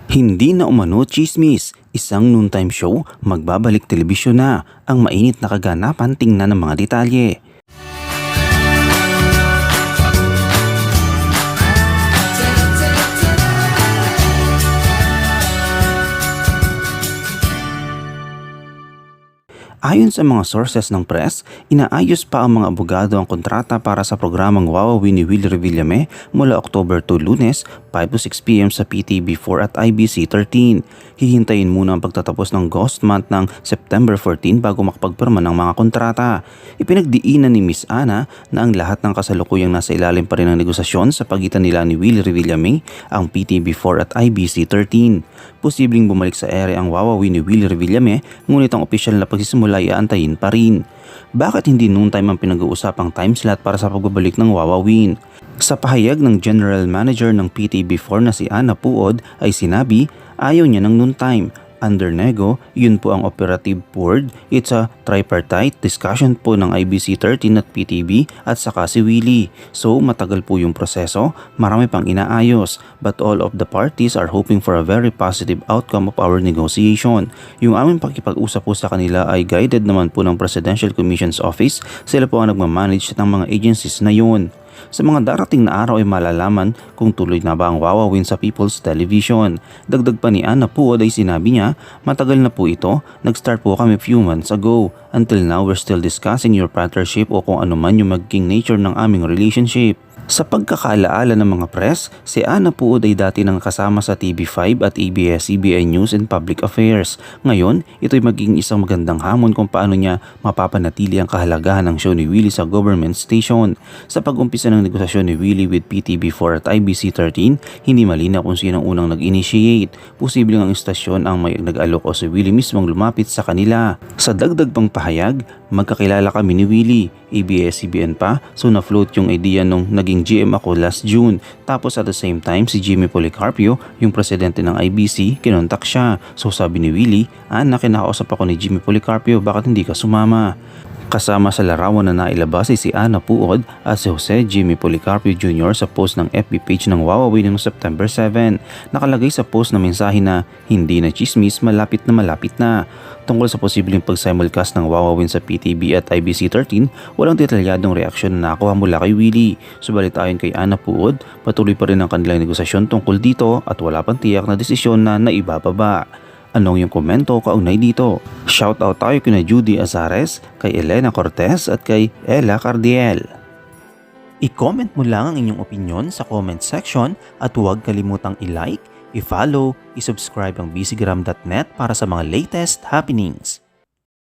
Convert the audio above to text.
Hindi na umano chismis, isang noontime show magbabalik telebisyon na. Ang mainit na kaganapan, tingnan ng mga detalye. Ayon sa mga sources ng press, inaayos pa ang mga abogado ang kontrata para sa programang Wawawin ni Willie Revillame mula October 2 Lunes, 5 to 6 p.m. sa PTV4 at IBC 13. Hihintayin muna ang pagtatapos ng ghost month ng September 14 bago makapagpirma ng mga kontrata. Ipinagdiinan ni Miss Ana na ang lahat ng kasalukuyang nasa ilalim pa rin ng negosasyon sa pagitan nila ni Willie Revillame, ang PTV4 at IBC 13. Posibleng bumalik sa ere ang Wawawin ni Willie Revillame, ngunit ang opisyal na pagsisimula ay aantayin pa rin. Bakit hindi noontime ang pinag-uusapang time slot para sa pagbabalik ng Wawawin? Sa pahayag ng General Manager ng PTV4 na si Ana Puod ay sinabi ayaw niya ng noontime. Under nego, yun po ang operative board. It's a tripartite discussion po ng IBC 13 at PTV at saka si Willie. So matagal po yung proseso, marami pang inaayos. But all of the parties are hoping for a very positive outcome of our negotiation. Yung aming pakipag-usap po sa kanila ay guided naman po ng Presidential Commission's Office. Sila po ang nagmamanage ng mga agencies na yun. Sa mga darating na araw ay malalaman kung tuloy na ba ang Wawawin sa People's Television. Dagdag pa ni Ana Puod ay sinabi niya, matagal na po ito, nag-start po kami few months ago. Until now we're still discussing your partnership o kung ano man yung magiging nature ng aming relationship. Sa pagkakaalaala ng mga press, si Ana Puod ay dati nang kasama sa TV5 at ABS-CBN News and Public Affairs. Ngayon, ito'y magiging isang magandang hamon kung paano niya mapapanatili ang kahalagahan ng show ni Willie sa government station. Sa pag-umpisa ng negosasyon ni Willie with PTV4 at IBC 13, hindi malinaw kung sino ang unang nag-initiate. Posibleng ang istasyon ang may nag-alok o si Willie mismong lumapit sa kanila. Sa dagdag pang pahayag, magkakilala kami ni Willie, ABS-CBN pa, so na-float yung idea nung naging GM ako last June. Tapos at the same time, si Jimmy Policarpio, yung presidente ng IBC, kinontak siya. So sabi ni Willie, kinakausap ako ni Jimmy Policarpio, bakit hindi ka sumama? Kasama sa larawan na nailabas ay si Ana Puod at si Jose Jimmy Policarpio Jr. sa post ng FB page ng Wawawin noong September 7. Nakalagay sa post na mensahe na hindi na chismis, malapit na. Tungkol sa posibleng pag-simulcast ng Wawawin sa PTV at IBC 13, walang detalyadong reaksyon na nakuha mula kay Willie. Subalit ayon kay Ana Puod, patuloy pa rin ang kanilang negosasyon tungkol dito at wala pang tiyak na desisyon na naibababa. Anong yung komento kaugnay dito? Shoutout tayo kina Judy Azares, kay Elena Cortez at kay Ella Cardiel. I-comment mo lang ang inyong opinion sa comment section at huwag kalimutang i-like, i-follow, i-subscribe ang bcgram.net para sa mga latest happenings.